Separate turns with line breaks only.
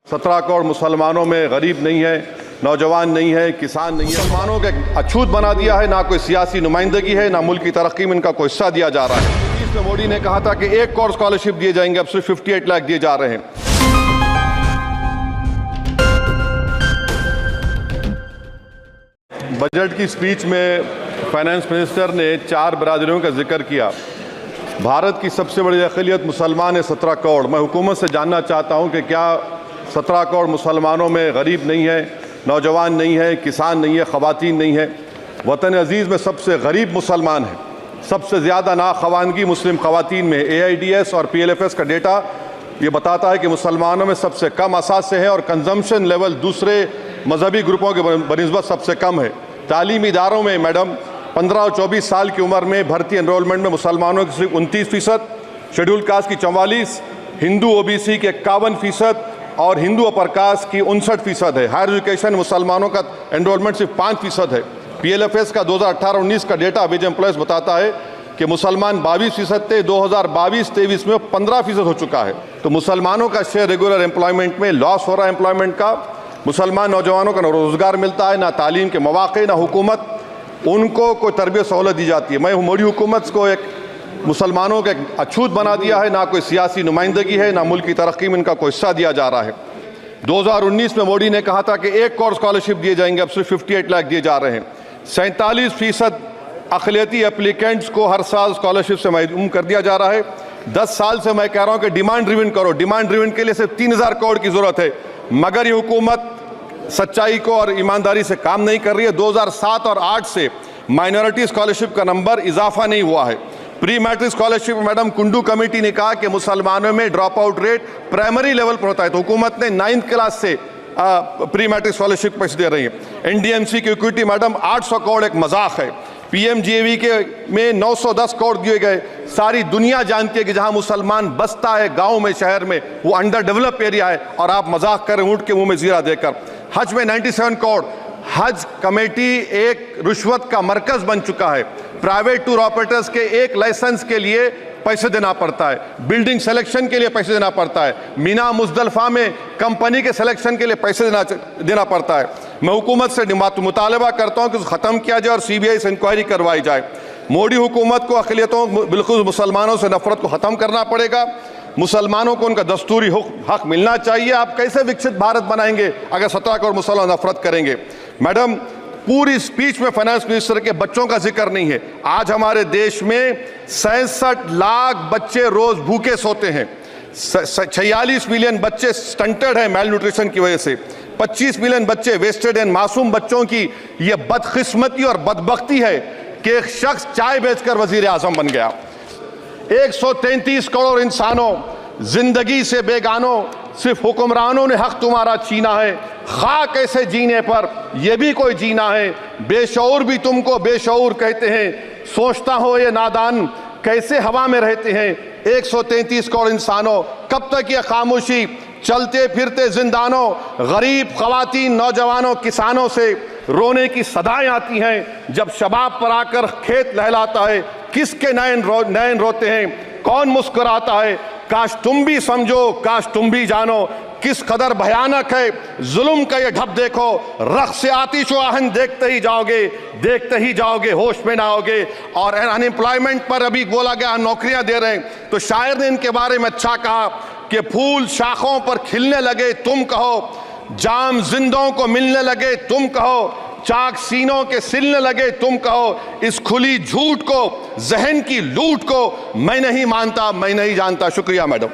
17 करोड़ मुसलमानों में गरीब नहीं है, नौजवान नहीं है, किसान नहीं है। मुसलमानों को एक अछूत बना दिया है। ना कोई सियासी नुमाइंदगी है, ना मुल्क की तरक्की में इनका कोई हिस्सा दिया जा रहा है। इसमें मोदी ने कहा था कि 1 करोड़ स्कॉलरशिप दिए जाएंगे, अब सिर्फ 58 लाख दिए जा रहे हैं। बजट की स्पीच में फाइनेंस मिनिस्टर ने 4 बरादरियों का जिक्र किया। भारत की सबसे बड़ी अक़लियत मुसलमान है 17 करोड़। मैं हुकूमत से जानना चाहता हूं कि क्या 17 करोड़ मुसलमानों में गरीब नहीं है, नौजवान नहीं है, किसान नहीं है, ख़वातीन नहीं है। वतन अजीज़ में सबसे गरीब मुसलमान है, सबसे ज़्यादा नाखवानगी मुस्लिम ख़वातीन में। AIDS और PLFS का डेटा ये बताता है कि मुसलमानों में सबसे कम असासे है और कंजम्पशन लेवल दूसरे मजहबी ग्रुपों के बनिस्बत सबसे कम है। तालीमी इदारों में मैडम 15 और 24 साल की उम्र में भर्ती एनरोलमेंट में मुसलमानों की सिर्फ 29%, शेड्यूल कास्ट की 44%, हिंदू OBC के 51% और हिंदू अपर कास्ट की 59% है। हायर एजुकेशन मुसलमानों का एनरोलमेंट सिर्फ 5% है। PLFS का 2018-19 का डेटा वेज एम्प्लॉयज़ बताता है कि मुसलमान 22% थे, 2022-23 में 15% हो चुका है। तो मुसलमानों का शेयर रेगुलर एम्प्लॉयमेंट में लॉस हो रहा है एम्प्लॉयमेंट का। मुसलमान नौजवानों का ना रोज़गार मिलता है, ना तालीम के मौक़े, ना हुकूमत उनको कोई तरबियत सहूलत दी जाती है। मैं मोदी हुकूमत को एक मुसलमानों का एक अछूत बना दिया है। ना कोई सियासी नुमाइंदगी है, ना मुल्क की तरक्की में इनका कोई हिस्सा दिया जा रहा है। 2019 में मोदी ने कहा था कि 1 करोड़ स्कॉलरशिप दिए जाएंगे, अब सिर्फ 58 लाख दिए जा रहे हैं। 47% अक़लियती एप्लीकेंट्स को हर साल स्कॉलरशिप से महरूम कर दिया जा रहा है। 10 साल से मैं कह रहा हूँ कि डिमांड ड्रिवन करो। डिमांड ड्रिवन के लिए सिर्फ 3000 करोड़ की ज़रूरत है, मगर ये हुकूमत सच्चाई को और ईमानदारी से काम नहीं कर रही है। 2007 और 8 से माइनॉरिटी स्कॉलरशिप का नंबर इजाफा नहीं हुआ है। Pre matric scholarship madam Kundu committee ने कहा कि मुसलमानों में drop out rate primary level पर होता है, तो हुकूमत ने 9th क्लास से प्री मैट्रिक स्कॉलरशिप पैसे दे रही है। NDMC की इक्विटी मैडम 800 करोड़ एक मजाक है। PMGAV के में 910 करोड़ दिए गए। सारी दुनिया जानती है कि जहां मुसलमान बसता है गांव में, शहर में, वो अंडर डेवलप एरिया है और आप मजाक करें ऊँट के मुंह में जीरा देकर। हज में 97 करोड़। हज कमेटी एक रिश्वत का मरकज बन चुका है। प्राइवेट टूर ऑपरेटर्स के एक लाइसेंस के लिए पैसे देना पड़ता है, बिल्डिंग सिलेक्शन के लिए पैसे देना पड़ता है, मीना मुजदलफा में कंपनी के सिलेक्शन के लिए पैसे देना पड़ता है। मैं हुकूमत से मुतालबा करता हूं कि ख़त्म किया जाए और CBI से इंक्वायरी करवाई जाए। मोदी हुकूमत को अक़लियतों, बिल्कुल मुसलमानों से नफरत को ख़त्म करना पड़ेगा। मुसलमानों को उनका दस्तूरी हक मिलना चाहिए। आप कैसे विकसित भारत बनाएंगे अगर 17 करोड़ मुसलमान नफरत करेंगे? मैडम, पूरी स्पीच में फाइनेंस मिनिस्टर के बच्चों का जिक्र नहीं है। आज हमारे देश में 66 लाख बच्चे रोज भूखे सोते हैं। 46 मिलियन बच्चे स्टंटेड हैं मेल न्यूट्रिशन की वजह से। 25 मिलियन बच्चे वेस्टेड हैं। मासूम बच्चों की ये बदकिस्मती और बदबख्ती है कि एक शख्स चाय बेचकर वजीर आजम बन गया। 133 करोड़ इंसानों, जिंदगी से बेगानों, सिर्फ हुक्मरानों ने हक तुम्हारा छीना है। खाक ऐसे जीने पर यह भी कोई जीना है। बेशऊर भी तुमको बेशऊर कहते हैं। सोचता हो ये नादान कैसे हवा में रहते हैं। 133 करोड़ इंसानों, कब तक ये खामोशी? चलते फिरते जिंदानों, गरीब ख़वातीन, नौजवानों, किसानों से रोने की सदाएं आती हैं। जब शबाब पर आकर खेत लहलाता है, किसके नैन रोते हैं, कौन मुस्कुराता है? काश तुम भी समझो, काश तुम भी जानो किस कदर भयानक है जुल्म का ये ढब। देखो रख्स से आतिश व आहन देखते ही जाओगे, होश में ना आओगे। और अनएम्प्लॉयमेंट पर अभी बोला गया नौकरियां दे रहे हैं, तो शायर ने इनके बारे में अच्छा कहा कि फूल शाखों पर खिलने लगे तुम कहो, जाम जिंदों को मिलने लगे तुम कहो, चाक सीनों के सिलने लगे तुम कहो। इस खुली झूठ को, जहन की लूट को मैं नहीं मानता, मैं नहीं जानता। शुक्रिया मैडम।